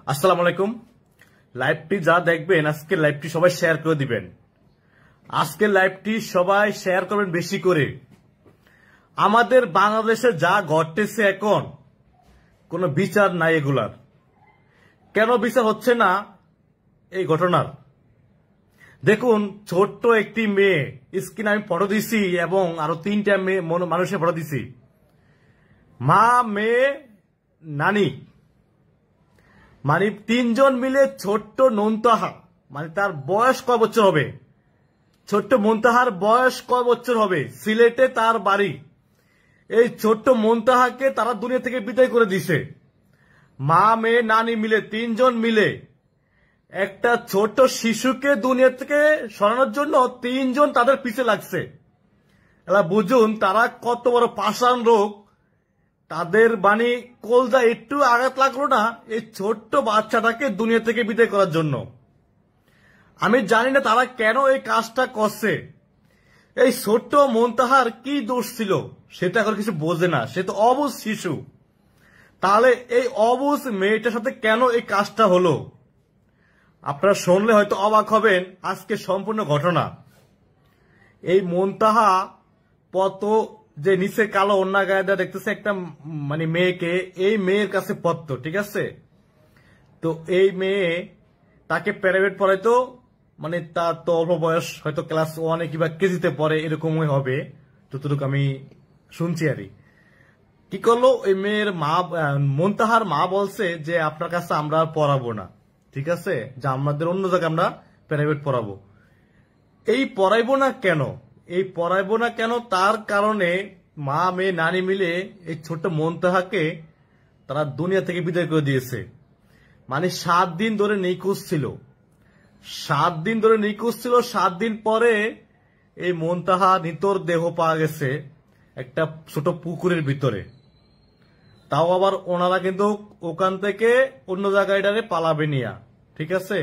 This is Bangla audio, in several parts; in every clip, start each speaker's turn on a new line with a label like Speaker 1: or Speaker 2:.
Speaker 1: আসসালামু আলাইকুম। লাইভটি যা দেখবেন আজকে লাইভটি সবাই শেয়ার করে দিবেন। আজকে লাইভটি সবাই শেয়ার করবেন বেশি করে। আমাদের বাংলাদেশে যা ঘটতেছে এখন কোনো বিচার নাই এগুলার। কেন বিচার হচ্ছে না এই ঘটনার? দেখুন, ছোট্ট একটি মেয়ে, স্ক্রিনে আমি ফটো দিছি এবং আরো 3টা মেয়ে মানুষের ফটো দিছি। মা, মেয়ে, নানি, মানে 3জন মিলে ছোট্ট নন্তাহা, মানে তার বয়স কয় বছর হবে? ছোট্ট মন্তাহার বয়স কয় বছর হবে? সিলেটে তার বাড়ি। এই ছোট্ট মন্তাহাকে তারা দুনিয়া থেকে বিদায় করে দিছে। মা, মেয়ে, নানি মিলে 3জন মিলে একটা ছোট শিশুকে দুনিয়া থেকে সরানোর জন্য 3জন তাদের পিছে লাগছে। এলা বুঝুন তারা কত বড় পাষাণ রোগ। তাদের বাণী কলজা একটু আঘাত লাগলো না এই ছোট্ট বাচ্চাটাকে দুনিয়া থেকে বিদায় করার জন্য। আমি জানি না তারা কেন এই কাজটা করছে। এই ছোট্ট মন্তাহার কি দোষ ছিল সেটা এখন কিছু বোঝে না, সে তো অবুঝ শিশু। তাহলে এই অবুঝ মেয়েটার সাথে কেন এই কাজটা হলো? আপনারা শুনলে হয়তো অবাক হবেন আজকে সম্পূর্ণ ঘটনা। এই মন্তাহা পত যে নিচে কালো ওন্না গায়ে দেওয়া দেখতেছে একটা মানে মেয়েকে, এই মেয়ের কাছে পত্ত, ঠিক আছে? তো এই মেয়ে তাকে প্রাইভেট পড়াইতো, মানে তার তো অল্প বয়স, হয়তো ক্লাস 1 কিংবা কেজিতে পড়ে, এরকমই হবে যতটুকু আমি শুনছি। আর কি করলো ওই মেয়ের মা, মন্তাহার মা বলছে যে আপনার কাছে আমরা পড়াবো না, ঠিক আছে, যে আমাদের অন্য জায়গায় আমরা প্রাইভেট পড়াবো। এই পড়াইবো না কেন? এই পড়াইবো না কেন তার কারণে মা, মেয়ে, নানি মিলে এই ছোট্ট মন্তাহাকে তারা দুনিয়া থেকে বিদায় করে দিয়েছে। মানে 7 দিন ধরে নিখোঁজ ছিল। 7 দিন ধরে নিখোঁজ ছিল। 7 দিন পরে এই মন্তাহা নিতর দেহ পাওয়া গেছে একটা ছোট পুকুরের ভিতরে। তাও আবার ওনারা কিন্তু ওখান থেকে অন্য জায়গায় পালাবে নিয়া, ঠিক আছে?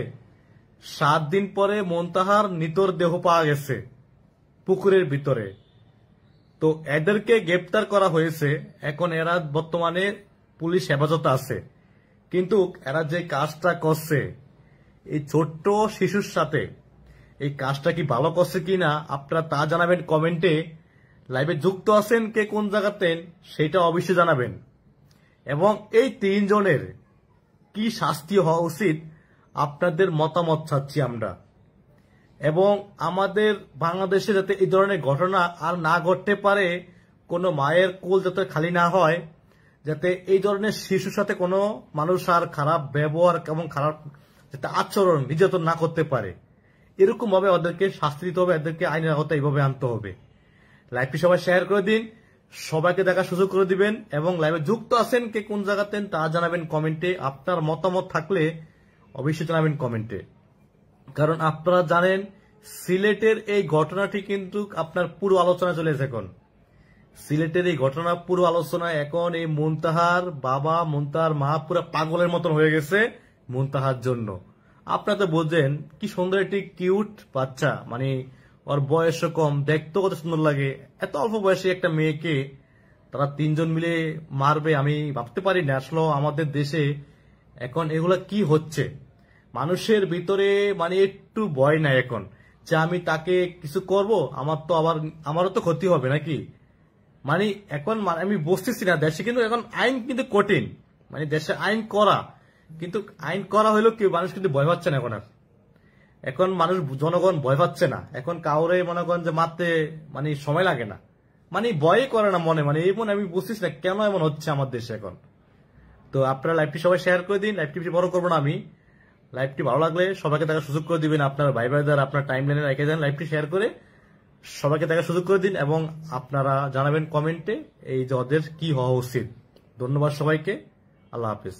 Speaker 1: 7 দিন পরে মন্তাহার নিতর দেহ পাওয়া গেছে পুকুরের ভিতরে। তো এদেরকে গ্রেপ্তার করা হয়েছে। এখন এরা বর্তমানে পুলিশ হেফাজতে আছে। কিন্তু এরা যে কাজটা করছে এই ছোট্ট শিশুর সাথে, এই কাজটা কি ভালো করছে কিনা আপনারা তা জানাবেন কমেন্টে। লাইভে যুক্ত আছেন কে কোন জায়গাতে সেটা অবশ্যই জানাবেন। এবং এই 3জনের কি শাস্তি হওয়া উচিত আপনাদের মতামত চাচ্ছি আমরা। এবং আমাদের বাংলাদেশে যাতে এই ধরনের ঘটনা আর না ঘটতে পারে, কোনো মায়ের কোল যাতে খালি না হয়, যাতে এই ধরনের শিশুর সাথে কোনো মানুষ আর খারাপ ব্যবহার এবং খারাপ যাতে আচরণ নির্যাতন না করতে পারে, এরকম ভাবে ওদেরকে শাস্তি দিতে হবে, এদেরকে আইনের আওতায় এইভাবে আনতে হবে। লাইভটি সবাই শেয়ার করে দিন, সবাইকে দেখার সুযোগ করে দিবেন। এবং লাইভে যুক্ত আছেন কে কোন জায়গাতেন তা জানাবেন কমেন্টে। আপনার মতামত থাকলে অবশ্যই জানাবেন কমেন্টে। কারণ আপনারা জানেন সিলেটের এই ঘটনাটি কিন্তু আপনার পুরো আলোচনা চলে এসেছে। এখন সিলেটের এই ঘটনা পুরো আলোচনায়। এখন এই মন্তাহার বাবা, মন্তাহার মা পুরো পাগলের মতন হয়ে গেছে মন্তাহার জন্য। আপনারা তো বোঝেন কি সুন্দর একটি কিউট বাচ্চা, মানে ওর বয়সও কম, দেখতেও কত সুন্দর লাগে। এত অল্প বয়সে একটা মেয়েকে তারা 3জন মিলে মারবে, আমি ভাবতে পারি না আসলে আমাদের দেশে এখন এগুলা কি হচ্ছে। মানুষের ভিতরে মানে একটু ভয় নাই এখন, যে আমি তাকে কিছু করব, আমারও তো ক্ষতি হবে নাকি। মানে এখন আমি বুঝতেছি না, দেশে কিন্তু এখন আইন কিন্তু কঠিন, মানে দেশে আইন করা, কিন্তু আইন করা হইলো কি মানুষ কিন্তু ভয় পাচ্ছে না এখন। আর এখন মানুষ, জনগণ ভয় পাচ্ছে না এখন কাউরে, মনে করেন যে মারতে মানে সময় লাগে না, মানে ভয় করে না মনে, মানে এমন আমি বুঝতেছি না কেন এমন হচ্ছে আমার দেশে এখন। তো আপনারা লাইভটি সবাই শেয়ার করে দিন। লাইভটি বেশি বড় করবো না আমি। লাইভটি ভালো লাগলে সবাইকে দেখার সুযোগ করে দিবেন। আপনার ভাই ভাইদের আপনার টাইম লাইনে রেখে দেন, লাইভটি শেয়ার করে সবাইকে দেখার সুযোগ করে দিন। এবং আপনারা জানাবেন কমেন্টে এই যে ওদের কি হওয়া উচিত। ধন্যবাদ সবাইকে। আল্লাহ হাফিজ।